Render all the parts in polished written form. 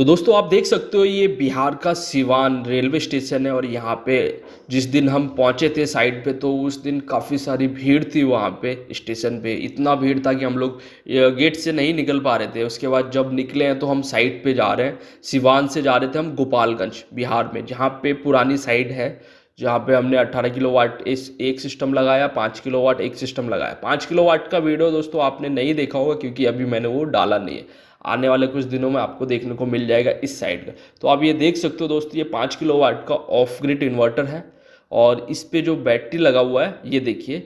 तो दोस्तों आप देख सकते हो ये बिहार का सिवान रेलवे स्टेशन है और यहाँ पे जिस दिन हम पहुँचे थे साइड पे तो उस दिन काफ़ी सारी भीड़ थी वहाँ पे स्टेशन पे। इतना भीड़ था कि हम लोग गेट से नहीं निकल पा रहे थे। उसके बाद जब निकले हैं तो हम साइड पे जा रहे हैं। सिवान से जा रहे थे हम गोपालगंज बिहार में, जहाँ पे पुरानी साइड है, जहाँ पे हमने 18 किलोवाट इस एक सिस्टम लगाया, 5 किलोवाट एक सिस्टम लगाया। 5 किलोवाट का वीडियो दोस्तों आपने नहीं देखा होगा क्योंकि अभी मैंने वो डाला नहीं है। आने वाले कुछ दिनों में आपको देखने को मिल जाएगा इस साइड का। तो आप ये देख सकते हो दोस्तों, ये 5 किलोवाट का ऑफ ग्रिड इन्वर्टर है और इस पे जो बैटरी लगा हुआ है ये देखिए,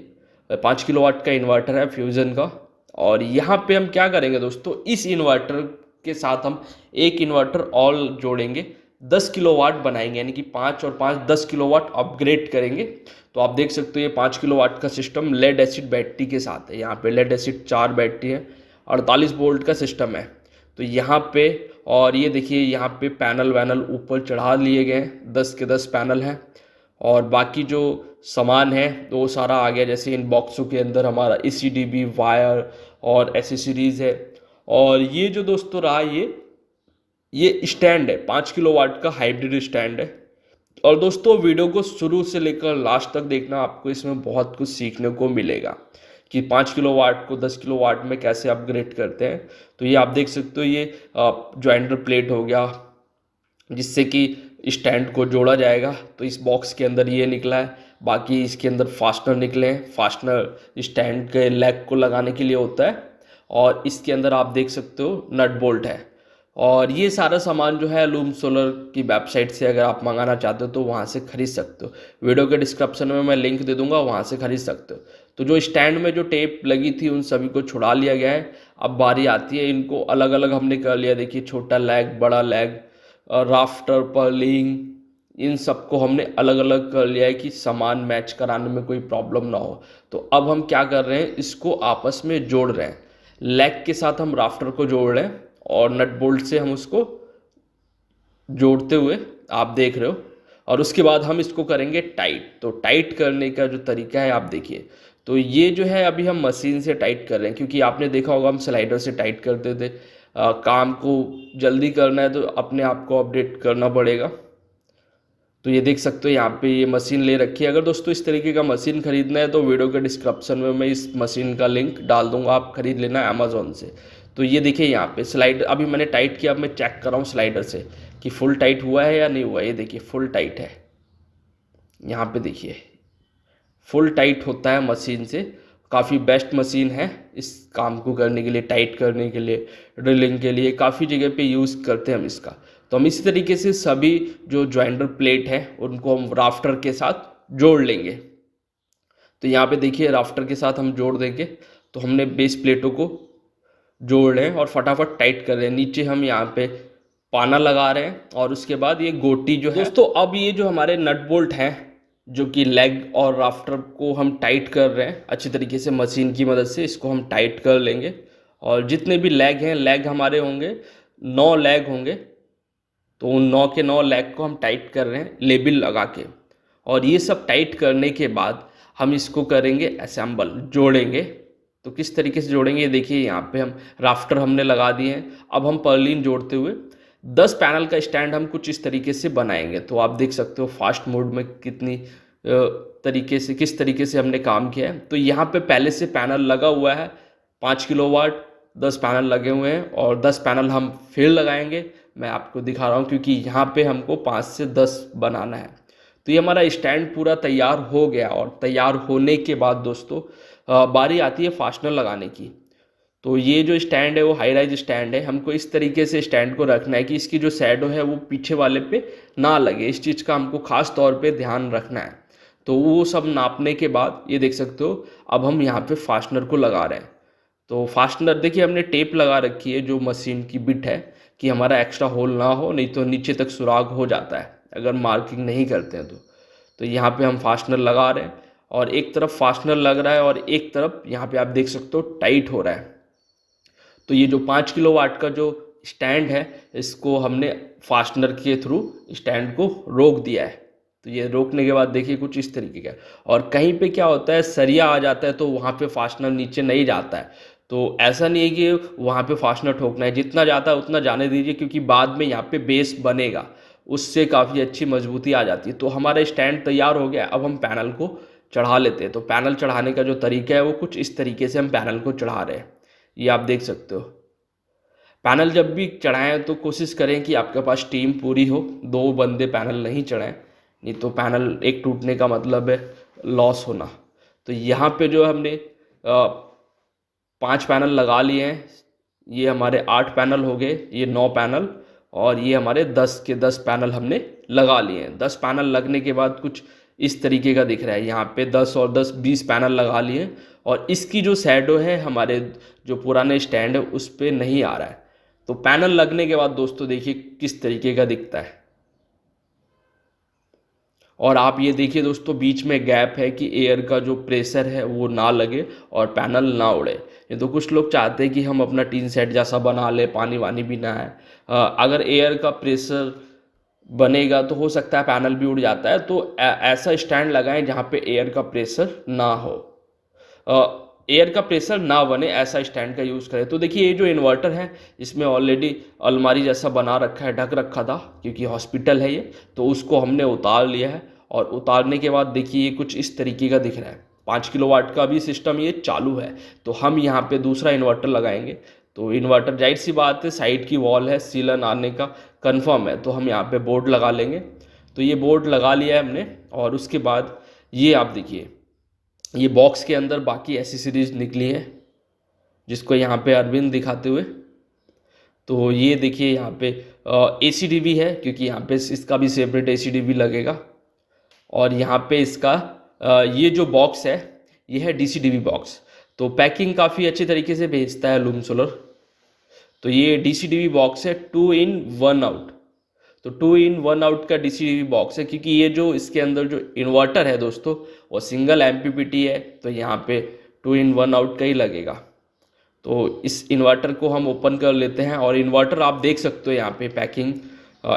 5 किलोवाट का इन्वर्टर है फ्यूजन का। और यहाँ पे हम क्या करेंगे दोस्तों, इस इन्वर्टर के साथ हम एक इन्वर्टर और जोड़ेंगे, 10 किलोवाट बनाएंगे, यानी कि 5 और 5 10 किलोवाट अपग्रेड करेंगे। तो आप देख सकते हो ये 5 किलोवाट का सिस्टम लेड एसिड बैटरी के साथ है। यहाँ पे लेड एसिड 4 बैटरी है, 48 वोल्ट का सिस्टम है। तो यहाँ पे और ये देखिए यहाँ पे पैनल वैनल ऊपर चढ़ा लिए गए हैं, 10 के 10 पैनल हैं। और बाकी जो सामान है तो वो सारा आ गया, जैसे इन बॉक्सों के अंदर हमारा ECDB वायर और एसेसरीज है। और ये जो दोस्तों रहा ये स्टैंड है, 5 किलोवाट का हाइब्रिड स्टैंड है। और दोस्तों वीडियो को शुरू से लेकर लास्ट तक देखना, आपको इसमें बहुत कुछ सीखने को मिलेगा कि 5 किलोवाट को 10 किलोवाट में कैसे अपग्रेड करते हैं। तो ये आप देख सकते हो, ये ज्वाइंटर प्लेट हो गया जिससे कि स्टैंड को जोड़ा जाएगा। तो इस बॉक्स के अंदर ये निकला है। बाकी इसके अंदर फास्टनर निकले हैं, फास्टनर स्टैंड के लेग को लगाने के लिए होता है। और इसके अंदर आप देख सकते हो नट बोल्ट है। और ये सारा सामान जो है लूम सोलर की वेबसाइट से अगर आप मंगाना चाहते हो तो वहाँ से खरीद सकते हो। वीडियो के डिस्क्रिप्शन में मैं लिंक दे दूंगा, वहाँ से खरीद सकते हो। तो जो स्टैंड में जो टेप लगी थी उन सभी को छुड़ा लिया गया है। अब बारी आती है, इनको अलग अलग हमने कर लिया। देखिए छोटा लैग, बड़ा लैग, राफ्टर, पर्लिंग, इन सबको हमने अलग अलग कर लिया है कि सामान मैच कराने में कोई प्रॉब्लम ना हो। तो अब हम क्या कर रहे हैं, इसको आपस में जोड़ रहे हैं। लैग के साथ हम राफ्टर को जोड़ रहे हैं और नट बोल्ट से हम उसको जोड़ते हुए आप देख रहे हो। और उसके बाद हम इसको करेंगे टाइट। तो टाइट करने का जो तरीका है आप देखिए। तो ये जो है अभी हम मशीन से टाइट कर रहे हैं, क्योंकि आपने देखा होगा हम स्लाइडर से टाइट करते थे। काम को जल्दी करना है तो अपने आप को अपडेट करना पड़ेगा। तो ये देख सकते हो यहाँ पे ये मशीन ले रखी है। अगर दोस्तों इस तरीके का मशीन खरीदना है तो वीडियो के डिस्क्रिप्शन में मैं इस मशीन का लिंक डाल दूंगा, आप खरीद लेना अमेज़ॉन से। तो ये देखिए यहाँ पे स्लाइडर अभी मैंने टाइट किया। अब मैं चेक कर रहा हूँ स्लाइडर से कि फुल टाइट हुआ है या नहीं हुआ है। ये देखिए फुल टाइट है, यहाँ पे देखिए फुल टाइट होता है मशीन से। काफ़ी बेस्ट मशीन है इस काम को करने के लिए, टाइट करने के लिए, ड्रिलिंग के लिए, काफ़ी जगह पे यूज़ करते हैं हम इसका। तो हम इसी तरीके से सभी जो ज्वाइंटर प्लेट है उनको हम राफ्टर के साथ जोड़ लेंगे। तो यहाँ पे देखिए राफ्टर के साथ हम जोड़ देंगे। तो हमने बेस प्लेटों को जोड़ रहे हैं और फटाफट टाइट कर रहे हैं। नीचे हम यहाँ पे पाना लगा रहे हैं और उसके बाद ये गोटी जो है दोस्तों, अब ये जो हमारे नट बोल्ट हैं जो कि लेग और राफ्टर को हम टाइट कर रहे हैं अच्छी तरीके से मशीन की मदद से, इसको हम टाइट कर लेंगे। और जितने भी लेग हैं, लेग हमारे होंगे 9 लेग होंगे। तो उन 9 के 9 लेग को हम टाइट कर रहे हैं लेबल लगा के। और ये सब टाइट करने के बाद हम इसको करेंगे असेंबल, जोड़ेंगे। तो किस तरीके से जोड़ेंगे ये देखिए, यहाँ पे हम राफ्टर हमने लगा दिए हैं। अब हम पर्लिन जोड़ते हुए 10 पैनल का स्टैंड हम कुछ इस तरीके से बनाएंगे। तो आप देख सकते हो फास्ट मोड में कितनी किस तरीके से हमने काम किया है। तो यहाँ पे पहले से पैनल लगा हुआ है 5 किलोवाट, 10 पैनल लगे हुए हैं और 10 पैनल हम फिर लगाएंगे। मैं आपको दिखा रहा हूँ क्योंकि यहाँ पे हमको 5 से 10 बनाना है। तो ये हमारा स्टैंड पूरा तैयार हो गया। और तैयार होने के बाद दोस्तों बारी आती है फास्टनर लगाने की। तो ये जो स्टैंड है वो हाई राइज स्टैंड है। हमको इस तरीके से स्टैंड को रखना है कि इसकी जो शैडो है वो पीछे वाले पे ना लगे। इस चीज़ का हमको खास तौर पे ध्यान रखना है। तो वो सब नापने के बाद ये देख सकते हो अब हम यहाँ पे फास्टनर को लगा रहे हैं। तो फास्टनर देखिए हमने टेप लगा रखी है जो मशीन की बिट है, कि हमारा एक्स्ट्रा होल ना हो, नहीं तो नीचे तक सुराग हो जाता है अगर मार्किंग नहीं करते हैं तो यहाँ पे हम फास्टनर लगा रहे हैं और एक तरफ फास्टनर लग रहा है और एक तरफ यहाँ पे आप देख सकते हो टाइट हो रहा है। तो ये जो 5 किलोवाट का जो स्टैंड है इसको हमने फास्टनर के थ्रू स्टैंड को रोक दिया है। तो ये रोकने के बाद देखिए कुछ इस तरीके का। और कहीं पे क्या होता है, सरिया आ जाता है तो वहाँ पे फास्टनर नीचे नहीं जाता है। तो ऐसा नहीं है कि वहाँ पे फास्टनर ठोकना है, जितना जाता है उतना जाने दीजिए, क्योंकि बाद में यहाँ पे बेस बनेगा, उससे काफ़ी अच्छी मजबूती आ जाती है। तो हमारा स्टैंड तैयार हो गया, अब हम पैनल को चढ़ा लेते हैं। तो पैनल चढ़ाने का जो तरीका है वो कुछ इस तरीके से हम पैनल को चढ़ा रहे हैं, ये आप देख सकते हो। पैनल जब भी चढ़ाएं तो कोशिश करें कि आपके पास टीम पूरी हो, दो बंदे पैनल नहीं चढ़ाएं, नहीं तो पैनल एक टूटने का मतलब है लॉस होना। तो यहाँ पे जो हमने 5 पैनल लगा लिए हैं, ये हमारे 8 पैनल हो गए, ये 9 पैनल, और ये हमारे 10 के 10 पैनल हमने लगा लिए हैं। 10 पैनल लगने के बाद कुछ इस तरीके का दिख रहा है, यहाँ पे 10 और 10 20 पैनल लगा लिए हैं, और इसकी जो शैडो है हमारे जो पुराने स्टैंड है उस पर नहीं आ रहा है। तो पैनल लगने के बाद दोस्तों देखिए किस तरीके का दिखता है। और आप ये देखिए दोस्तों, बीच में गैप है कि एयर का जो प्रेशर है वो ना लगे और पैनल ना उड़े। ये तो कुछ लोग चाहते हैं कि हम अपना टीन सेट जैसा बना ले, पानी वानी भी ना है। अगर एयर का प्रेशर बनेगा तो हो सकता है पैनल भी उड़ जाता है। तो ऐसा स्टैंड लगाएं जहाँ पे एयर का प्रेशर ना हो, एयर का प्रेशर ना बने, ऐसा स्टैंड का यूज़ करें। तो देखिए ये जो इन्वर्टर है इसमें ऑलरेडी अलमारी जैसा बना रखा है, ढक रखा था क्योंकि हॉस्पिटल है ये, तो उसको हमने उतार लिया है। और उतारने के बाद देखिए ये कुछ इस तरीके का दिख रहा है। 5 किलोवाट का भी सिस्टम ये चालू है। तो हम यहाँ पे दूसरा इन्वर्टर लगाएंगे। तो इन्वर्टर जाहिर सी बात है, साइड की वॉल है, सीलन आने का कन्फर्म है, तो हम यहाँ पे बोर्ड लगा लेंगे। तो ये बोर्ड लगा लिया है हमने, और उसके बाद ये आप देखिए ये बॉक्स के अंदर बाकी एसेसरीज निकली है, जिसको यहाँ पे अरविंद दिखाते हुए। तो ये देखिए यहाँ पे ACDB है, क्योंकि यहाँ पे इसका भी सेपरेट ACDB लगेगा। और यहाँ पे इसका ये जो बॉक्स है ये है DCDB बॉक्स। तो पैकिंग काफ़ी अच्छे तरीके से भेजता है लूम सोलर। तो ये DCDB बॉक्स है 2 in 1 आउट। तो 2 in 1 आउट का DCDB बॉक्स है, क्योंकि ये जो इसके अंदर जो इन्वर्टर है दोस्तों वो सिंगल MPPT है, तो यहाँ पे 2 in 1 आउट का ही लगेगा। तो इस इन्वर्टर को हम ओपन कर लेते हैं, और इन्वर्टर आप देख सकते हो यहाँ पे पैकिंग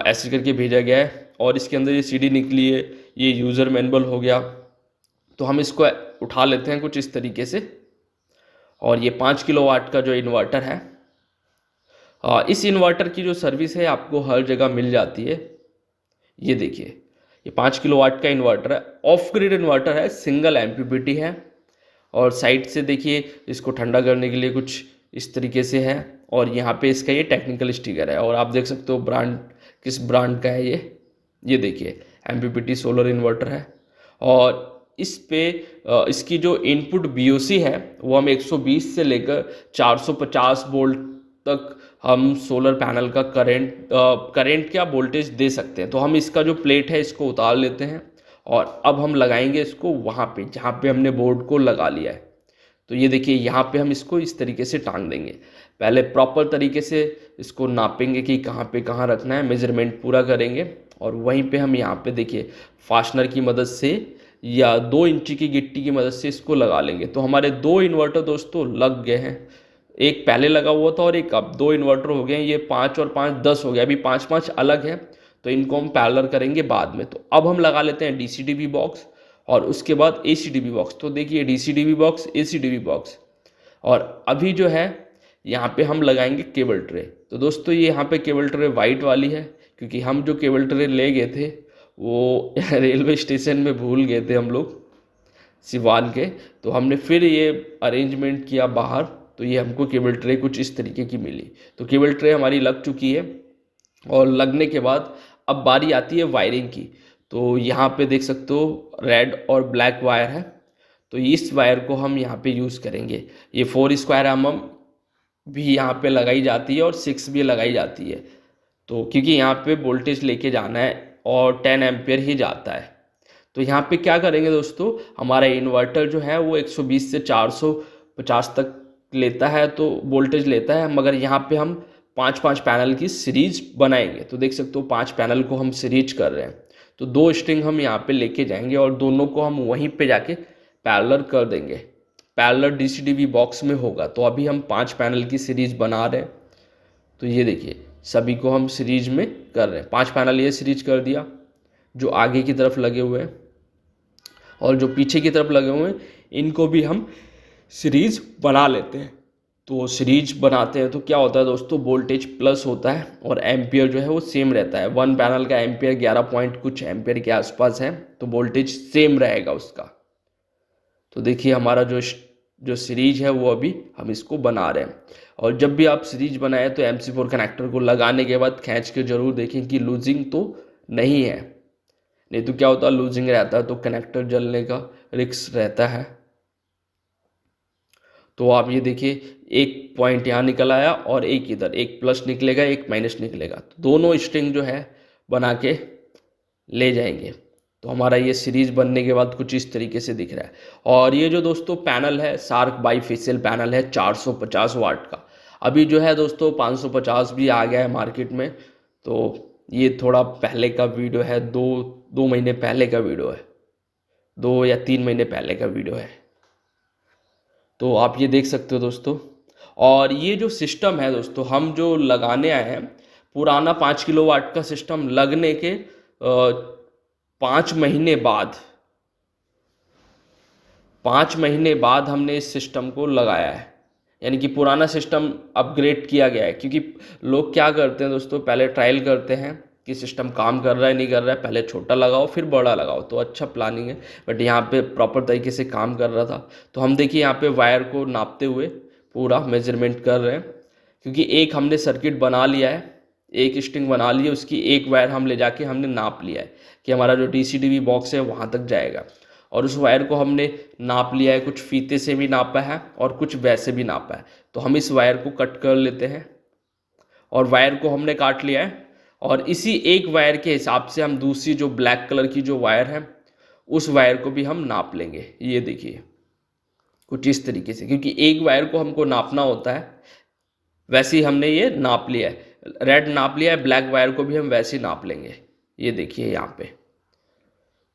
ऐसे करके भेजा गया है। और इसके अंदर ये CD निकली है, ये यूज़र मैनुअल हो गया। तो हम इसको उठा लेते हैं कुछ इस तरीके से। और ये 5 किलोवाट का जो इन्वर्टर है, इस इन्वर्टर की जो सर्विस है आपको हर जगह मिल जाती है। ये देखिए ये 5 किलोवाट का इन्वर्टर है, ऑफ ग्रिड इन्वर्टर है, सिंगल MPPT है। और साइड से देखिए इसको ठंडा करने के लिए कुछ इस तरीके से है। और यहाँ पे इसका ये टेक्निकल स्टिकर है, और आप देख सकते हो ब्रांड किस ब्रांड का है ये देखिए MPPT सोलर इन्वर्टर है। और इस पे इसकी जो इनपुट BOC है वो हम 120 से लेकर 450 वोल्ट तक हम सोलर पैनल का करंट क्या वोल्टेज दे सकते हैं। तो हम इसका जो प्लेट है इसको उतार लेते हैं, और अब हम लगाएंगे इसको वहाँ पे जहाँ पे हमने बोर्ड को लगा लिया है। तो ये देखिए यहाँ पे हम इसको इस तरीके से टांग देंगे। पहले प्रॉपर तरीके से इसको नापेंगे कि कहाँ पे कहाँ रखना है, मेजरमेंट पूरा करेंगे, और वहीं पे हम यहाँ पे देखिए फास्टनर की मदद से या 2 इंची की गिट्टी की मदद से इसको लगा लेंगे। तो हमारे 2 इन्वर्टर दोस्तों लग गए हैं, एक पहले लगा हुआ था और एक अब 2 इन्वर्टर हो गए हैं। ये 5 और 5 10 हो गया, अभी 5 अलग है, तो इनको हम पैरेलल करेंगे बाद में। तो अब हम लगा लेते हैं DCDB बॉक्स, और उसके बाद ACDB बॉक्स। तो देखिए DCDB बॉक्स, ACDB बॉक्स, और अभी जो है यहाँ पे हम लगाएंगे केबल ट्रे। तो दोस्तों ये यहाँ पे केबल ट्रे वाइट वाली है, क्योंकि हम जो केबल ट्रे ले गए थे वो रेलवे स्टेशन में भूल गए थे हम लोग सिवान के। तो हमने फिर ये अरेंजमेंट किया बाहर, तो ये हमको केबल ट्रे कुछ इस तरीके की मिली। तो केबल ट्रे हमारी लग चुकी है, और लगने के बाद अब बारी आती है वायरिंग की। तो यहाँ पे देख सकते हो रेड और ब्लैक वायर है, तो इस वायर को हम यहाँ पे यूज़ करेंगे। ये 4 स्क्वायर mm भी यहाँ पे लगाई जाती है और 6 भी लगाई जाती है। तो क्योंकि यहाँ पे वोल्टेज लेके जाना है और 10 एम्पियर ही जाता है। तो यहाँ पे क्या करेंगे दोस्तों, हमारा इन्वर्टर जो है वो 120 से 450 तक लेता है, तो वोल्टेज लेता है, मगर यहाँ पे हम 5 पैनल की सीरीज बनाएंगे। तो देख सकते हो 5 पैनल को हम सीरीज कर रहे हैं। तो 2 स्ट्रिंग हम यहाँ पे लेके जाएंगे और दोनों को हम वहीं पे जाके पैरेलल कर देंगे। पैरेलल DCDB बॉक्स में होगा। तो अभी हम 5 पैनल की सीरीज बना रहे हैं। तो ये देखिए सभी को हम सीरीज में कर रहे हैं। 5 पैनल ये सीरीज कर दिया, जो आगे की तरफ लगे हुए हैं, और जो पीछे की तरफ लगे हुए हैं इनको भी हम सीरीज बना लेते हैं। तो सीरीज बनाते हैं तो क्या होता है दोस्तों, वोल्टेज प्लस होता है और एम्पियर जो है वो सेम रहता है। वन पैनल का एम्पियर 11 पॉइंट कुछ एम्पियर के आसपास है, तो वोल्टेज सेम रहेगा उसका। तो देखिए हमारा जो सीरीज है वो अभी हम इसको बना रहे हैं। और जब भी आप सीरीज बनाए तो MC4 कनेक्टर को लगाने के बाद खींच के जरूर देखें कि लूजिंग तो नहीं है, नहीं तो क्या होता है लूजिंग रहता है तो कनेक्टर जलने का रिस्क रहता है। तो आप ये देखिए, एक पॉइंट यहाँ निकल आया और एक इधर, एक प्लस निकलेगा एक माइनस निकलेगा, तो दोनों स्ट्रिंग जो है बना के ले जाएंगे। तो हमारा ये सीरीज बनने के बाद कुछ इस तरीके से दिख रहा है। और ये जो दोस्तों पैनल है शार्क बाईफेशियल पैनल है 450 वाट का। अभी जो है दोस्तों 550 भी आ गया है मार्केट में। तो ये थोड़ा पहले का वीडियो है, दो महीने पहले का वीडियो है, 2 या 3 महीने पहले का वीडियो है। तो आप ये देख सकते हो दोस्तों। और ये जो सिस्टम है दोस्तों हम जो लगाने आए हैं, पुराना 5 किलो वाट का सिस्टम लगने के 5 महीने बाद 5 महीने बाद हमने इस सिस्टम को लगाया है। यानी कि पुराना सिस्टम अपग्रेड किया गया है, क्योंकि लोग क्या करते हैं दोस्तों, पहले ट्रायल करते हैं कि सिस्टम काम कर रहा है नहीं कर रहा है, पहले छोटा लगाओ फिर बड़ा लगाओ, तो अच्छा प्लानिंग है। बट यहाँ पे प्रॉपर तरीके से काम कर रहा था। तो हम देखिए यहाँ पे वायर को नापते हुए पूरा मेजरमेंट कर रहे हैं, क्योंकि एक हमने सर्किट बना लिया है, एक स्ट्रिंग बना ली है, उसकी एक वायर हम ले जाके हमने नाप लिया है कि हमारा जो DCDV बॉक्स है वहाँ तक जाएगा। और उस वायर को हमने नाप लिया है, कुछ फीते से भी नापा है और कुछ वैसे भी नापा है। तो हम इस वायर को कट कर लेते हैं और वायर को हमने काट लिया है। और इसी एक वायर के हिसाब से हम दूसरी जो ब्लैक कलर की जो वायर है उस वायर को भी हम नाप लेंगे। ये देखिए कुछ इस तरीके से, क्योंकि एक वायर को हमको नापना होता है, वैसे ही हमने ये नाप लिया है, रेड नाप लिया है, ब्लैक वायर को भी हम वैसे ही नाप लेंगे। ये देखिए यहाँ पे,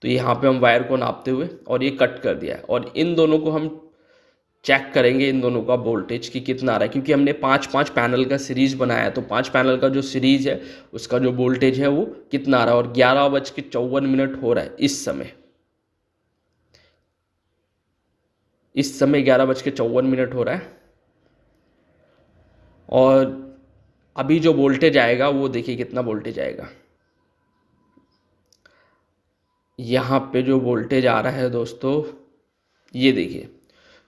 तो यहाँ पे हम वायर को नापते हुए और ये कट कर दिया है। और इन दोनों को हम चेक करेंगे, इन दोनों का वोल्टेज कि कितना आ रहा है, क्योंकि हमने 5-5 पैनल का सीरीज बनाया है। तो 5 पैनल का जो सीरीज है उसका जो वोल्टेज है वो कितना आ रहा है। और 11:54 हो रहा है इस समय 11:54 हो रहा है। और अभी जो वोल्टेज आएगा वो देखिए कितना वोल्टेज आएगा। यहाँ पे जो वोल्टेज आ रहा है दोस्तों, ये देखिए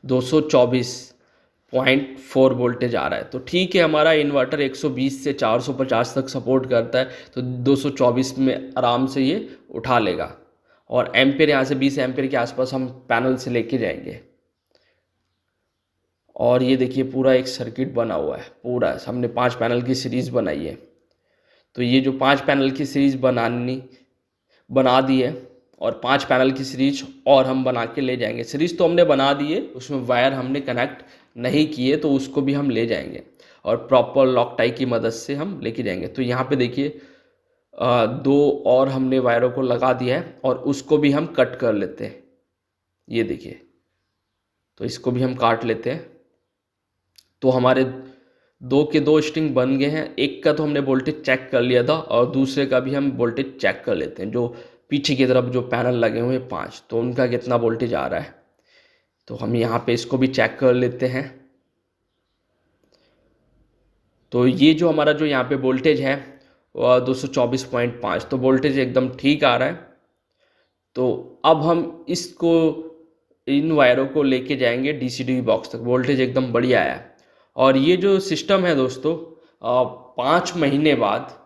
224.4 वोल्टेज आ रहा है। तो ठीक है, हमारा इन्वर्टर 120 से 450 तक सपोर्ट करता है, तो 224 में आराम से ये उठा लेगा। और एम्पेयर यहाँ से 20 एम्पेयर के आसपास हम पैनल से लेके जाएंगे। और ये देखिए पूरा एक सर्किट बना हुआ है, पूरा हमने 5 पैनल की सीरीज़ बनाई है। तो ये जो 5 पैनल की सीरीज़ बना दी है, और 5 पैनल की सीरीज और हम बना के ले जाएंगे। सीरीज तो हमने बना दी है, उसमें वायर हमने कनेक्ट नहीं किए, तो उसको भी हम ले जाएंगे और प्रॉपर लॉक टाई की मदद से हम लेके जाएंगे। तो यहाँ पे देखिए 2 और हमने वायरों को लगा दिया है और उसको भी हम कट कर लेते हैं। ये देखिए, तो इसको भी हम काट लेते हैं। तो हमारे 2 के 2 स्ट्रिंग बन गए हैं। एक का तो हमने वोल्टेज चेक कर लिया था और दूसरे का भी हम वोल्टेज चेक कर लेते हैं। जो पीछे की तरफ जो पैनल लगे हुए हैं 5, तो उनका कितना वोल्टेज आ रहा है, तो हम यहाँ पे इसको भी चेक कर लेते हैं। तो ये जो हमारा जो यहाँ पे वोल्टेज है 224.5, तो वोल्टेज एकदम ठीक आ रहा है। तो अब हम इसको इन वायरों को लेके जाएंगे DCDV बॉक्स तक। वोल्टेज एकदम बढ़िया आया। और ये जो सिस्टम है दोस्तों 5 महीने बाद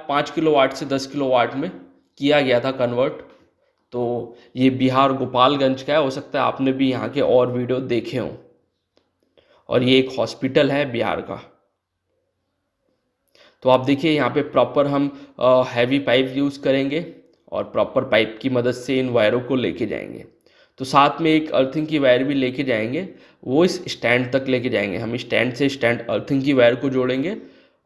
5 किलो वाट से 10 किलो वाट में किया गया था कन्वर्ट। तो ये बिहार गोपालगंज का है, हो सकता है आपने भी यहाँ के और वीडियो देखे हों। और ये एक हॉस्पिटल है बिहार का। तो आप देखिए यहाँ पे प्रॉपर हम हैवी पाइप यूज़ करेंगे और प्रॉपर पाइप की मदद से इन वायरों को लेके जाएंगे। तो साथ में एक अर्थिंग की वायर भी लेके जाएंगे, वो इस स्टैंड तक लेके जाएंगे। हम स्टैंड से स्टैंड अर्थिंग की वायर को जोड़ेंगे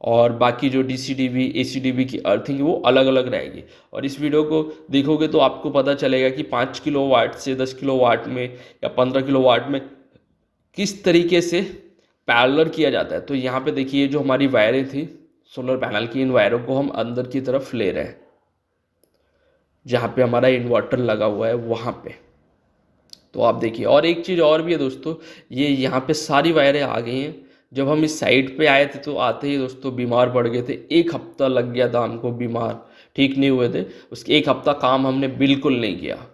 और बाकी जो DCDV ACDV की अर्थिंग वो अलग अलग रहेगी। और इस वीडियो को देखोगे तो आपको पता चलेगा कि 5 किलो वाट से 10 किलो वाट में या 15 किलो वाट में किस तरीके से पैरेलल किया जाता है। तो यहाँ पे देखिए जो हमारी वायरें थी सोलर पैनल की, इन वायरों को हम अंदर की तरफ ले रहे हैं, जहाँ पे हमारा इन्वर्टर लगा हुआ है वहाँ पे। तो आप देखिए, और एक चीज़ और भी है दोस्तों, ये यहाँ पे सारी वायरें आ गई हैं। जब हम इस साइड पे आए थे तो आते ही दोस्तों बीमार पड़ गए थे, 1 हफ्ता लग गया था हमको, बीमार ठीक नहीं हुए थे। उसके 1 हफ्ता काम हमने बिल्कुल नहीं किया,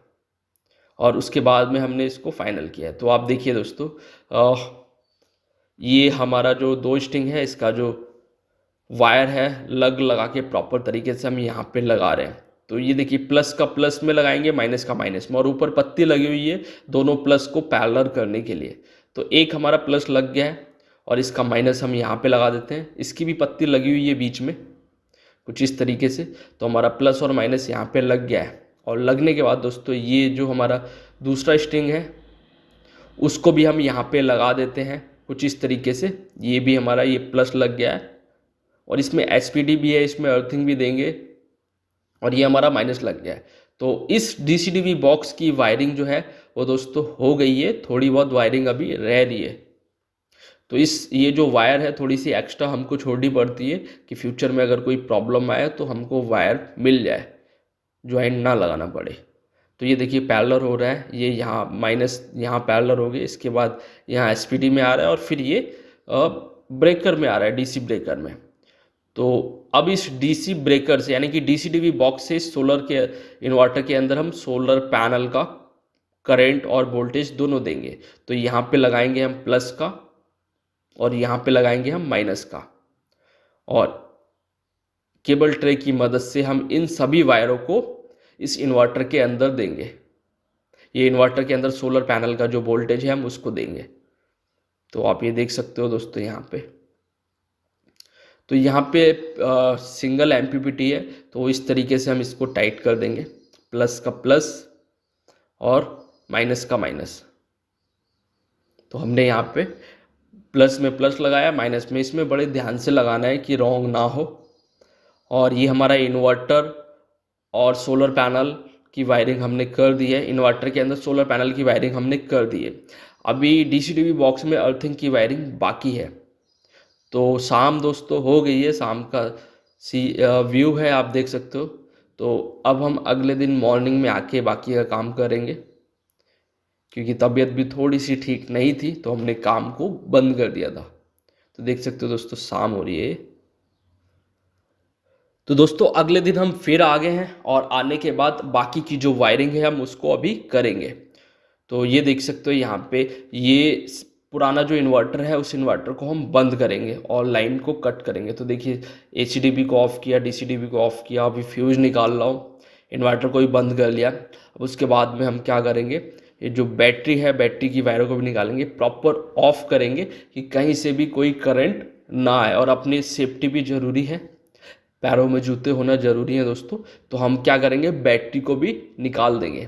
और उसके बाद में हमने इसको फाइनल किया। तो आप देखिए दोस्तों, ये हमारा जो दो स्टिंग है, इसका जो वायर है लगा के प्रॉपर तरीके से हम यहाँ पे लगा रहे हैं। तो ये देखिए, प्लस का प्लस में लगाएंगे, माइनस का माइनस में, और ऊपर पत्ती लगी हुई है दोनों प्लस को पैरेलल करने के लिए। तो एक हमारा प्लस लग गया है, और इसका माइनस हम यहाँ पे लगा देते हैं। इसकी भी पत्ती लगी हुई है बीच में कुछ इस तरीके से। तो हमारा प्लस और माइनस यहाँ पे लग गया है, और लगने के बाद दोस्तों ये जो हमारा दूसरा स्ट्रिंग है उसको भी हम यहाँ पे लगा देते हैं कुछ इस तरीके से। ये भी हमारा ये प्लस लग गया है, और इसमें एसपीडी भी है, इसमें अर्थिंग भी देंगे, और ये हमारा माइनस लग गया है। तो इस डीसीडीवी बॉक्स की वायरिंग जो है वो दोस्तों हो गई है, थोड़ी बहुत वायरिंग अभी रह रही है। तो ये जो वायर है थोड़ी सी एक्स्ट्रा हमको छोड़नी पड़ती है कि फ्यूचर में अगर कोई प्रॉब्लम आए तो हमको वायर मिल जाए, ज्वाइंट ना लगाना पड़े। तो ये देखिए पैरेलल हो रहा है, ये यहाँ माइनस यहाँ पैरेलल हो गए, इसके बाद यहाँ एसपीडी में आ रहा है, और फिर ये ब्रेकर में आ रहा है, डीसी ब्रेकर में। तो अब इस डीसी ब्रेकर से, यानी कि डीसीडीवी बॉक्स से सोलर के इन्वर्टर के अंदर हम सोलर पैनल का करंट और वोल्टेज दोनों देंगे। तो यहाँ पे लगाएंगे हम प्लस का, और यहाँ पे लगाएंगे हम माइनस का, और केबल ट्रे की मदद से हम इन सभी वायरों को इस इन्वर्टर के अंदर देंगे। ये इन्वर्टर के अंदर सोलर पैनल का जो वोल्टेज है हम उसको देंगे। तो आप ये देख सकते हो दोस्तों यहाँ पे। तो यहाँ पे सिंगल एमपीपीटी है, तो इस तरीके से हम इसको टाइट कर देंगे, प्लस का प्लस और माइनस का माइनस। तो हमने यहाँ पे प्लस में प्लस लगाया, माइनस में, इसमें बड़े ध्यान से लगाना है कि रॉन्ग ना हो। और ये हमारा इन्वर्टर और सोलर पैनल की वायरिंग हमने कर दी है, इन्वर्टर के अंदर सोलर पैनल की वायरिंग हमने कर दी है। अभी डीसीडीवी बॉक्स में अर्थिंग की वायरिंग बाकी है। तो शाम दोस्तों हो गई है, शाम का व्यू है, आप देख सकते हो। तो अब हम अगले दिन मॉर्निंग में आके बाकी का काम करेंगे, क्योंकि तबीयत भी थोड़ी सी ठीक नहीं थी, तो हमने काम को बंद कर दिया था। तो देख सकते हो दोस्तों, शाम हो रही है। तो दोस्तों अगले दिन हम फिर आ गए हैं, और आने के बाद बाकी की जो वायरिंग है हम उसको अभी करेंगे। तो ये देख सकते हो यहाँ पे, ये पुराना जो इन्वर्टर है उस इन्वर्टर को हम बंद करेंगे और लाइन को कट करेंगे। तो देखिए, एचडीबी को ऑफ़ किया, डीसीडीबी को ऑफ़ किया, अभी फ्यूज़ निकाल रहा हूँ, इन्वर्टर को भी बंद कर लिया। अब उसके बाद में हम क्या करेंगे, ये जो बैटरी है, बैटरी की वायरों को भी निकालेंगे, प्रॉपर ऑफ करेंगे कि कहीं से भी कोई करंट ना आए। और अपनी सेफ्टी भी ज़रूरी है, पैरों में जूते होना ज़रूरी है दोस्तों। तो हम क्या करेंगे, बैटरी को भी निकाल देंगे।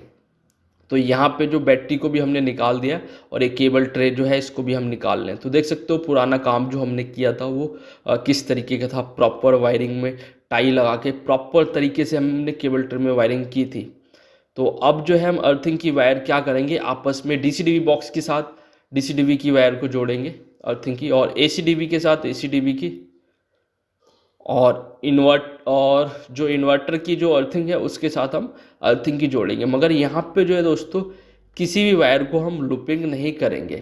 तो यहाँ पे जो बैटरी को भी हमने निकाल दिया, और एक केबल ट्रे जो है इसको भी हम निकाल लें। तो देख सकते हो पुराना काम जो हमने किया था वो किस तरीके का था। प्रॉपर वायरिंग में टाई लगा के प्रॉपर तरीके से हमने केबल ट्रे में वायरिंग की थी। तो अब जो है हम अर्थिंग की वायर क्या करेंगे, आपस में डीसीडीवी बॉक्स के साथ डीसीडीवी की वायर को जोड़ेंगे अर्थिंग की, और एसीडीवी के साथ एसीडीवी की, और जो इन्वर्टर की जो अर्थिंग है उसके साथ हम अर्थिंग की जोड़ेंगे। मगर यहाँ पे जो है दोस्तों, किसी भी वायर को हम लूपिंग नहीं करेंगे,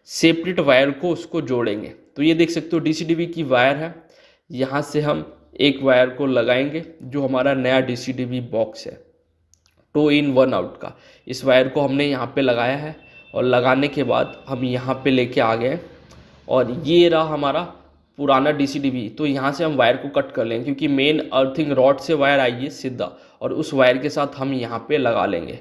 सेपरेट वायर को उसको जोड़ेंगे। तो ये देख सकते हो डीसीडीवी की वायर है, यहाँ से हम एक वायर को लगाएंगे जो हमारा नया डीसीडीवी बॉक्स है 2 in 1 आउट का। इस वायर को हमने यहाँ पे लगाया है, और लगाने के बाद हम यहाँ पे लेके आ गए, और ये रहा हमारा पुराना डीसीडीवी। तो यहाँ से हम वायर को कट कर लेंगे, क्योंकि मेन अर्थिंग रॉड से वायर आई है सीधा, और उस वायर के साथ हम यहाँ पे लगा लेंगे।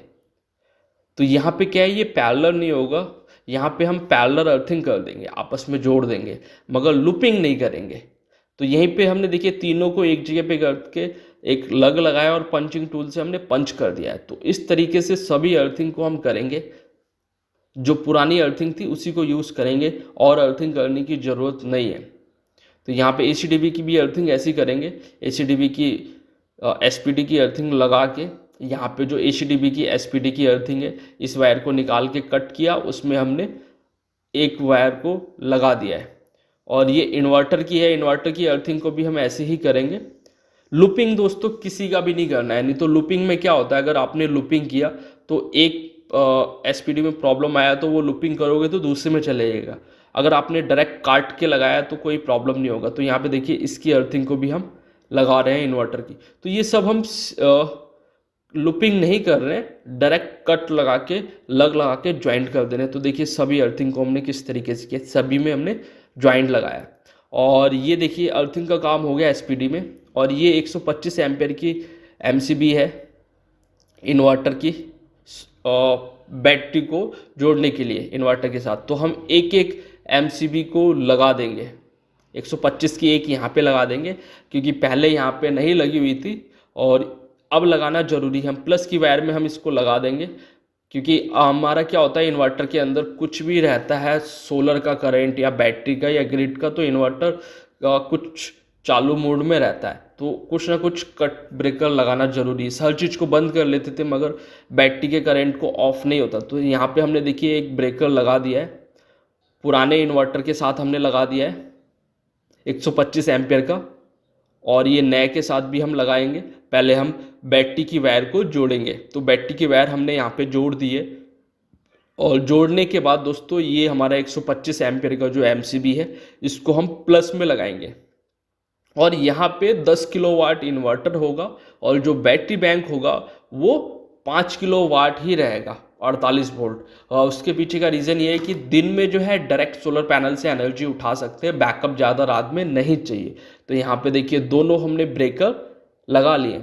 तो यहाँ पे क्या है, ये पैरेलल नहीं होगा, यहाँ पे हम पैरेलल अर्थिंग कर देंगे, आपस में जोड़ देंगे, मगर लूपिंग नहीं करेंगे। तो यहीं पे हमने देखिए तीनों को एक जगह पे करके एक लग लगाया, और पंचिंग टूल से हमने पंच कर दिया है। तो इस तरीके से सभी अर्थिंग को हम करेंगे, जो पुरानी अर्थिंग थी उसी को यूज़ करेंगे, और अर्थिंग करने की ज़रूरत नहीं है। तो यहाँ पे एसीडीवी की भी अर्थिंग ऐसी करेंगे, एसीडीवी की एसपीडी की अर्थिंग लगा के, यहाँ पे जो एसीडीवी की एसपीडी की अर्थिंग है, इस वायर को निकाल के कट किया, उसमें हमने एक वायर को लगा दिया है। और ये इन्वर्टर की है, इन्वर्टर की अर्थिंग को भी हम ऐसे ही करेंगे। लूपिंग दोस्तों किसी का भी नहीं करना है, नहीं तो लूपिंग में क्या होता है, अगर आपने लूपिंग किया तो एक एसपीडी में प्रॉब्लम आया तो वो लूपिंग करोगे तो दूसरे में चले जाएगा। अगर आपने डायरेक्ट काट के लगाया तो कोई प्रॉब्लम नहीं होगा। तो यहाँ पे देखिए इसकी अर्थिंग को भी हम लगा रहे हैं इन्वर्टर की। तो ये सब हम लूपिंग नहीं कर रहे हैं, डायरेक्ट कट लगा के ज्वाइंट कर दे रहे हैं। तो देखिए सभी अर्थिंग को हमने किस तरीके से किया, सभी में हमने ज्वाइंट लगाया। और ये देखिए अर्थिंग का काम हो गया एसपीडी में। और ये 125 एम्पेयर की एमसीबी है इन्वर्टर की, बैटरी को जोड़ने के लिए इन्वर्टर के साथ। तो हम एक एक एमसीबी को लगा देंगे, 125 की एक यहाँ पे लगा देंगे क्योंकि पहले यहाँ पे नहीं लगी हुई थी और अब लगाना जरूरी है। हम प्लस की वायर में हम इसको लगा देंगे क्योंकि हमारा क्या होता है इन्वर्टर के अंदर कुछ भी रहता है, सोलर का करंट या बैटरी का या ग्रिड का, तो इन्वर्टर कुछ चालू मोड में रहता है तो कुछ ना कुछ कट ब्रेकर लगाना जरूरी है। हर चीज़ को बंद कर लेते थे मगर बैटरी के करंट को ऑफ नहीं होता। तो यहाँ पे हमने देखिए एक ब्रेकर लगा दिया है, पुराने इन्वर्टर के साथ हमने लगा दिया है 125 एम्पेयर का। और ये नए के साथ भी हम लगाएंगे। पहले हम बैटरी की वायर को जोड़ेंगे। तो बैटरी की वायर हमने यहाँ पे जोड़ दी है और जोड़ने के बाद दोस्तों ये हमारा 125 एम्पेयर का जो एमसीबी है इसको हम प्लस में लगाएंगे। और यहाँ पे 10 किलोवाट इन्वर्टर होगा और जो बैटरी बैंक होगा वो 5 किलोवाट ही रहेगा, 48 वोल्ट। और उसके पीछे का रीज़न ये है कि दिन में जो है डायरेक्ट सोलर पैनल से एनर्जी उठा सकते हैं, बैकअप ज़्यादा रात में नहीं चाहिए। तो यहाँ पे देखिए दोनों हमने ब्रेकर लगा लिए।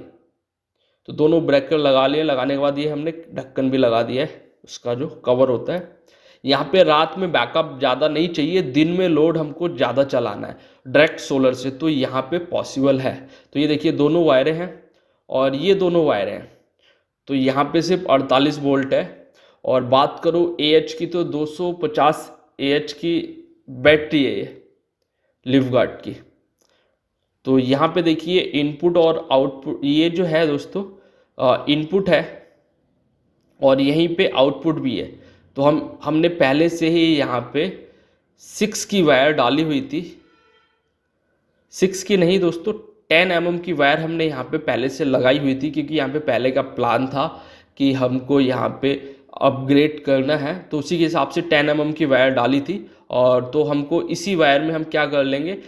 तो दोनों ब्रेकर लगा लिए, लगाने के बाद ये हमने ढक्कन भी लगा दिया है, उसका जो कवर होता है। यहाँ पे रात में बैकअप ज़्यादा नहीं चाहिए, दिन में लोड हमको ज़्यादा चलाना है डायरेक्ट सोलर से, तो यहाँ पे पॉसिबल है। तो ये देखिए दोनों वायरें हैं और ये दोनों वायरें हैं। तो यहाँ पे सिर्फ 48 वोल्ट है। और बात करूँ AH की तो 250 AH की बैटरी है ये लिवगार्ड की। तो यहाँ पे देखिए इनपुट और आउटपुट, ये जो है दोस्तों इनपुट है और यहीं पे आउटपुट भी है। तो हमने पहले से ही यहाँ पे 6 की वायर डाली हुई थी, 6 की नहीं दोस्तों 10 mm की वायर हमने यहाँ पे पहले से लगाई हुई थी क्योंकि यहाँ पे पहले का प्लान था कि हमको यहाँ पे अपग्रेड करना है। तो उसी के हिसाब से 10 mm की वायर डाली थी। और तो हमको इसी वायर में हम क्या कर लेंगे,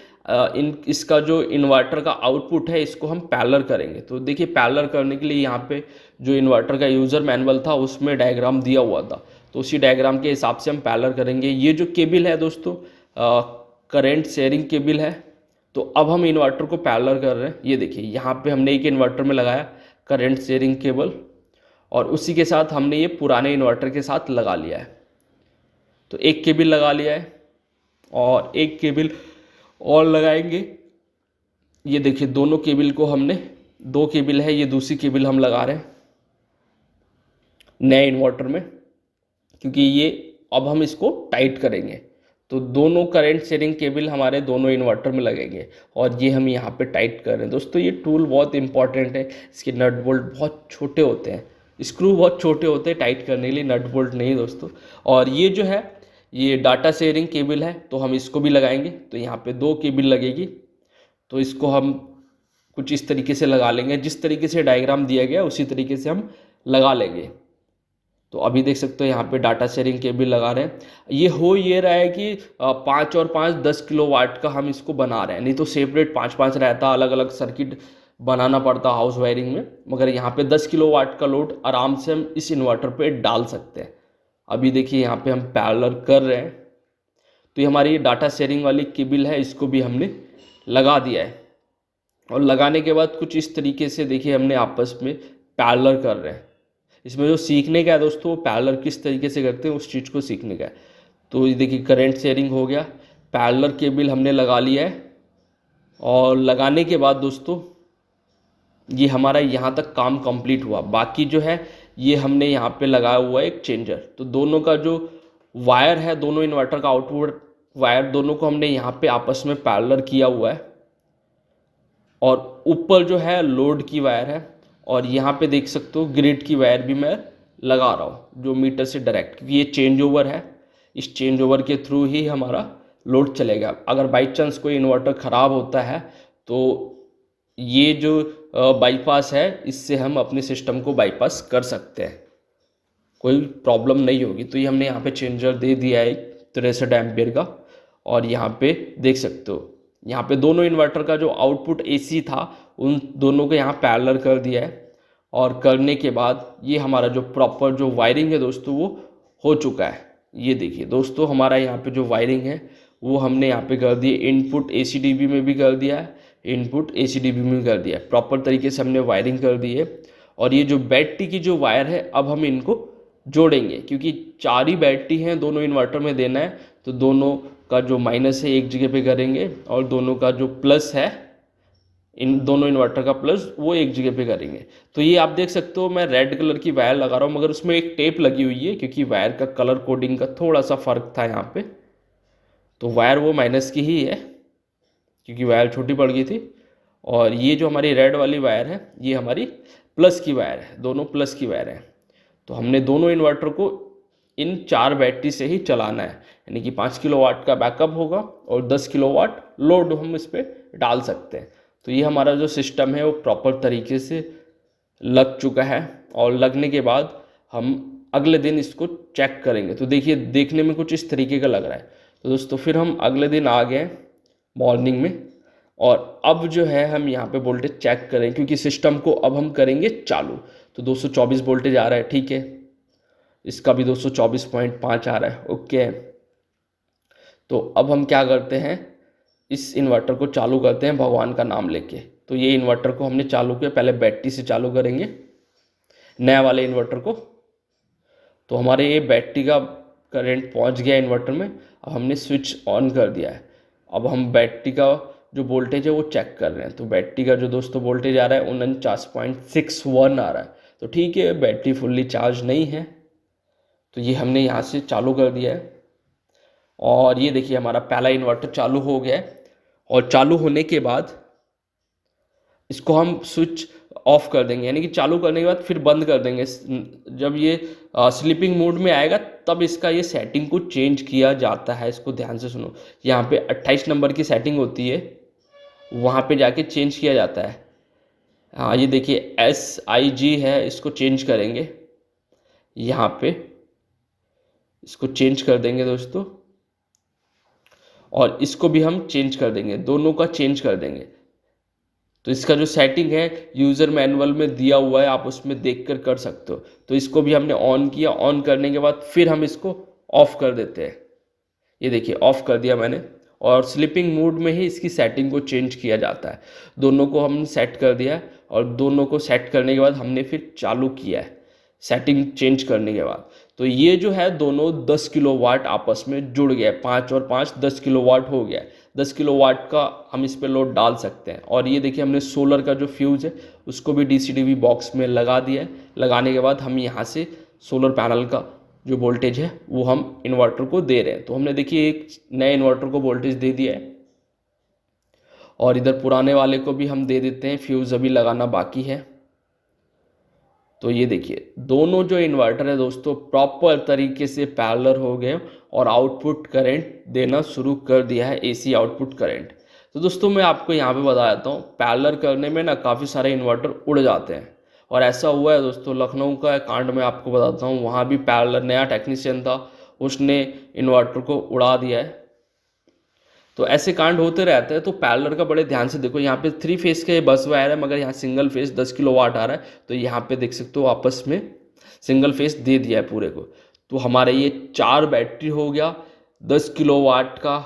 इसका जो इन्वर्टर का आउटपुट है इसको हम पैरेलल करेंगे। तो देखिए पैरेलल करने के लिए यहाँ पे जो इन्वर्टर का यूज़र मैनुअल था उसमें डायग्राम दिया हुआ था, तो उसी डायग्राम के हिसाब से हम पैरेलल करेंगे। ये जो केबल है दोस्तों करंट शेयरिंग केबल है। तो अब हम इन्वर्टर को पैरेलल कर रहे हैं। ये देखिए यहाँ पे हमने एक इन्वर्टर में लगाया करंट शेयरिंग केबल और उसी के साथ हमने ये पुराने इन्वर्टर के साथ लगा लिया है। तो एक केबल लगा लिया है और एक केबल और लगाएंगे। ये देखिए दोनों केबल को हमने, 2 केबल है, ये दूसरी केबल हम लगा रहे हैं नए इन्वर्टर में क्योंकि ये अब हम इसको टाइट करेंगे। तो दोनों करंट शेयरिंग केबल हमारे दोनों इन्वर्टर में लगेंगे और ये हम यहाँ पे टाइट कर रहे हैं। दोस्तों ये टूल बहुत इंपॉर्टेंट है, इसके नट बोल्ट बहुत छोटे होते हैं, स्क्रू बहुत छोटे होते हैं टाइट करने के लिए, नट बोल्ट नहीं दोस्तों। और ये जो है ये डाटा शेयरिंग केबल है तो हम इसको भी लगाएंगे। तो यहाँ पे 2 केबल लगेगी, तो इसको हम कुछ इस तरीके से लगा लेंगे, जिस तरीके से डायग्राम दिया गया उसी तरीके से हम लगा लेंगे। तो अभी देख सकते हो यहाँ पे डाटा शेयरिंग केबल लगा रहे हैं। ये रहा है कि 5 और 5 10 किलोवाट का हम इसको बना रहे हैं, नहीं तो सेपरेट 5-5 रहता, अलग अलग सर्किट बनाना पड़ता हाउस वायरिंग में। मगर यहाँ पे 10 किलोवाट का लोड आराम से हम इस इन्वर्टर पे डाल सकते हैं। अभी देखिए यहाँ पे हम पैरेलल कर रहे हैं। तो ये हमारी डाटा शेयरिंग वाली केबल है, इसको भी हमने लगा दिया है। और लगाने के बाद कुछ इस तरीके से देखिए हमने आपस में पैरेलल कर रहे हैं। इसमें जो सीखने का है दोस्तों, पैरेलल किस तरीके से करते हैं उस चीज़ को सीखने का है। तो ये देखिए करंट शेयरिंग हो गया, पैरेलल केबल हमने लगा लिया है। और लगाने के बाद दोस्तों ये हमारा यहाँ तक काम कंप्लीट हुआ। बाकी जो है ये हमने यहाँ पे लगाया हुआ है एक चेंजर। तो दोनों का जो वायर है, दोनों इन्वर्टर का आउटपुट वायर, दोनों को हमने यहाँ पे आपस में पैरेलल किया हुआ है। और ऊपर जो है लोड की वायर है और यहाँ पे देख सकते हो ग्रिड की वायर भी मैं लगा रहा हूँ जो मीटर से डायरेक्ट, क्योंकि ये चेंज ओवर है, इस चेंज ओवर के थ्रू ही हमारा लोड चलेगा। अगर बाई चांस कोई इन्वर्टर ख़राब होता है तो ये जो बाईपास है इससे हम अपने सिस्टम को बाईपास कर सकते हैं। कोई प्रॉब्लम नहीं होगी। तो ये हमने यहाँ पे चेंजर दे दिया है 63 एम्पियर का। और यहाँ पे देख सकते हो यहाँ पे दोनों इन्वर्टर का जो आउटपुट एसी था उन दोनों को यहाँ पैरेलल कर दिया है। और करने के बाद ये हमारा जो प्रॉपर जो वायरिंग है दोस्तों वो हो चुका है। ये देखिए दोस्तों हमारा यहाँ पे जो वायरिंग है वो हमने यहाँ पे कर दी, इनपुट एसीडीबी में भी कर दिया है, इनपुट एसीडीबी में कर दिया है, प्रॉपर तरीके से हमने वायरिंग कर दी है। और ये जो बैटरी की जो वायर है अब हम इनको जोड़ेंगे, क्योंकि 4 ही बैटरी हैं दोनों इन्वर्टर में देना है। तो दोनों का जो माइनस है एक जगह पे करेंगे और दोनों का जो प्लस है, इन दोनों इन्वर्टर का प्लस वो एक जगह पे करेंगे। तो ये आप देख सकते हो मैं रेड कलर की वायर लगा रहा हूँ, मगर उसमें एक टेप लगी हुई है क्योंकि वायर का कलर कोडिंग का थोड़ा सा फ़र्क था यहाँ पे। तो वायर वो माइनस की ही है क्योंकि वायर छोटी पड़ गई थी। और ये जो हमारी रेड वाली वायर है ये हमारी प्लस की वायर है, दोनों प्लस की वायर है। तो हमने दोनों इन्वर्टर को इन 4 बैटरी से ही चलाना है, यानी कि 5 किलोवाट का बैकअप होगा और 10 किलोवाट लोड हम इस पर डाल सकते हैं। तो ये हमारा जो सिस्टम है वो प्रॉपर तरीके से लग चुका है। और लगने के बाद हम अगले दिन इसको चेक करेंगे। तो देखिए देखने में कुछ इस तरीके का लग रहा है। तो दोस्तों फिर हम अगले दिन आ गए मॉर्निंग में, और अब जो है हम यहाँ पे वोल्टेज चेक करें क्योंकि सिस्टम को अब हम करेंगे चालू। तो 224 वोल्टेज आ रहा है, ठीक है, इसका भी 224.5 आ रहा है, ओके। तो अब हम क्या करते हैं, इस इन्वर्टर को चालू करते हैं भगवान का नाम लेके। तो ये इन्वर्टर को हमने चालू किया, पहले बैटरी से चालू करेंगे नया वाले इन्वर्टर को। तो हमारे ये बैटरी का करंट पहुंच गया इन्वर्टर में। अब हमने स्विच ऑन कर दिया है। अब हम बैटरी का जो वोल्टेज है वो चेक कर रहे हैं। तो बैटरी का जो दोस्तों वोल्टेज आ रहा है 49.61 आ रहा है। तो ठीक है, बैटरी फुल्ली चार्ज नहीं है। तो ये हमने यहाँ से चालू कर दिया है और ये देखिए हमारा पहला इन्वर्टर चालू हो गया है। और चालू होने के बाद इसको हम स्विच ऑफ कर देंगे, यानी कि चालू करने के बाद फिर बंद कर देंगे। जब ये स्लीपिंग मोड में आएगा तब इसका ये सेटिंग को चेंज किया जाता है। इसको ध्यान से सुनो, यहाँ पे 28 नंबर की सेटिंग होती है, वहाँ पे जाके चेंज किया जाता है। हाँ ये देखिए SIG है, इसको चेंज करेंगे, यहाँ पे इसको चेंज कर देंगे दोस्तों। और इसको भी हम चेंज कर देंगे, दोनों का चेंज कर देंगे। तो इसका जो सेटिंग है यूज़र मैनुअल में दिया हुआ है, आप उसमें देख कर सकते हो। तो इसको भी हमने ऑन किया, ऑन करने के बाद फिर हम इसको ऑफ कर देते हैं। ये देखिए ऑफ कर दिया मैंने, और स्लीपिंग मोड में ही इसकी सेटिंग को चेंज किया जाता है। दोनों को हमने सेट कर दिया है और दोनों को सेट करने के बाद हमने फिर चालू किया है सेटिंग चेंज करने के बाद। तो ये जो है दोनों 10 किलोवाट आपस में जुड़ गया, 5 और 5 10 किलोवाट हो गया। 10 किलोवाट का हम इस पे लोड डाल सकते हैं। और ये देखिए हमने सोलर का जो फ्यूज़ है उसको भी DCDV बॉक्स में लगा दिया है। लगाने के बाद हम यहाँ से सोलर पैनल का जो वोल्टेज है वो हम इन्वर्टर को दे रहे हैं। तो हमने देखिए एक नए इन्वर्टर को वोल्टेज दे दिया है और इधर पुराने वाले को भी हम दे देते हैं, फ्यूज़ अभी लगाना बाकी है। तो ये देखिए दोनों जो इन्वर्टर है दोस्तों प्रॉपर तरीके से पैरेलल हो गए और आउटपुट करंट देना शुरू कर दिया है, AC आउटपुट करंट। तो दोस्तों मैं आपको यहाँ पे बता देता हूँ, पैरेलल करने में ना काफ़ी सारे इन्वर्टर उड़ जाते हैं। और ऐसा हुआ है दोस्तों, लखनऊ का कांड मैं आपको बताता हूँ, वहाँ भी पैरेलल नया टेक्नीशियन था, उसने इन्वर्टर को उड़ा दिया है। तो ऐसे कांड होते रहते हैं। तो पैरेलल का बड़े ध्यान से देखो, यहाँ पे 3 फेस का ये बस वायर है, मगर यहाँ सिंगल फेस 10 किलोवाट आ रहा है। तो यहाँ पे देख सकते हो आपस में सिंगल फेस दे दिया है पूरे को। तो हमारे ये 4 बैटरी हो गया, 10 किलोवाट का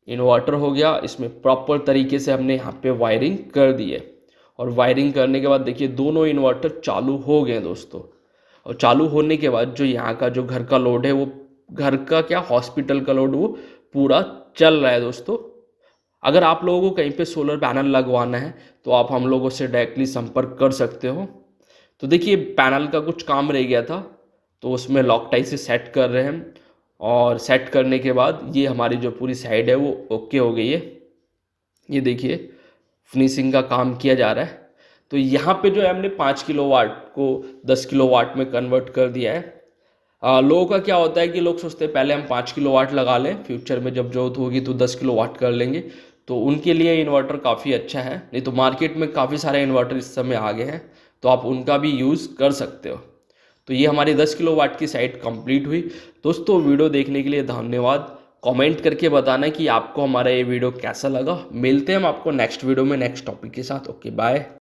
इन्वर्टर हो गया। इसमें प्रॉपर तरीके से हमने यहाँ पे वायरिंग कर दी है। और वायरिंग करने के बाद देखिए दोनों इन्वर्टर चालू हो गए दोस्तों। और चालू होने के बाद जो यहाँ का जो घर का लोड है, वो घर का क्या हॉस्पिटल का लोड वो पूरा चल रहा है दोस्तों। अगर आप लोगों को कहीं पे सोलर पैनल लगवाना है तो आप हम लोगों से डायरेक्टली संपर्क कर सकते हो। तो देखिए पैनल का कुछ काम रह गया था, तो उसमें लॉकटाई से सेट कर रहे हैं। और सेट करने के बाद ये हमारी जो पूरी साइड है वो ओके हो गई है। ये देखिए फिनिशिंग का काम किया जा रहा है। तो यहाँ पे जो है हमने 5 किलोवाट को 10 किलोवाट में कन्वर्ट कर दिया है। लोगों का क्या होता है कि लोग सोचते हैं पहले हम 5 किलोवाट लगा लें, फ्यूचर में जब जरूरत होगी तो 10 किलोवाट कर लेंगे। तो उनके लिए इन्वर्टर काफ़ी अच्छा है, नहीं तो मार्केट में काफ़ी सारे इन्वर्टर इस समय आ गए हैं, तो आप उनका भी यूज़ कर सकते हो। तो ये हमारी 10 किलोवाट की साइट कंप्लीट हुई। दोस्तों वीडियो देखने के लिए धन्यवाद। कमेंट करके बताना कि आपको हमारा ये वीडियो कैसा लगा। मिलते हैं हम आपको नेक्स्ट वीडियो में नेक्स्ट टॉपिक के साथ। Okay bye.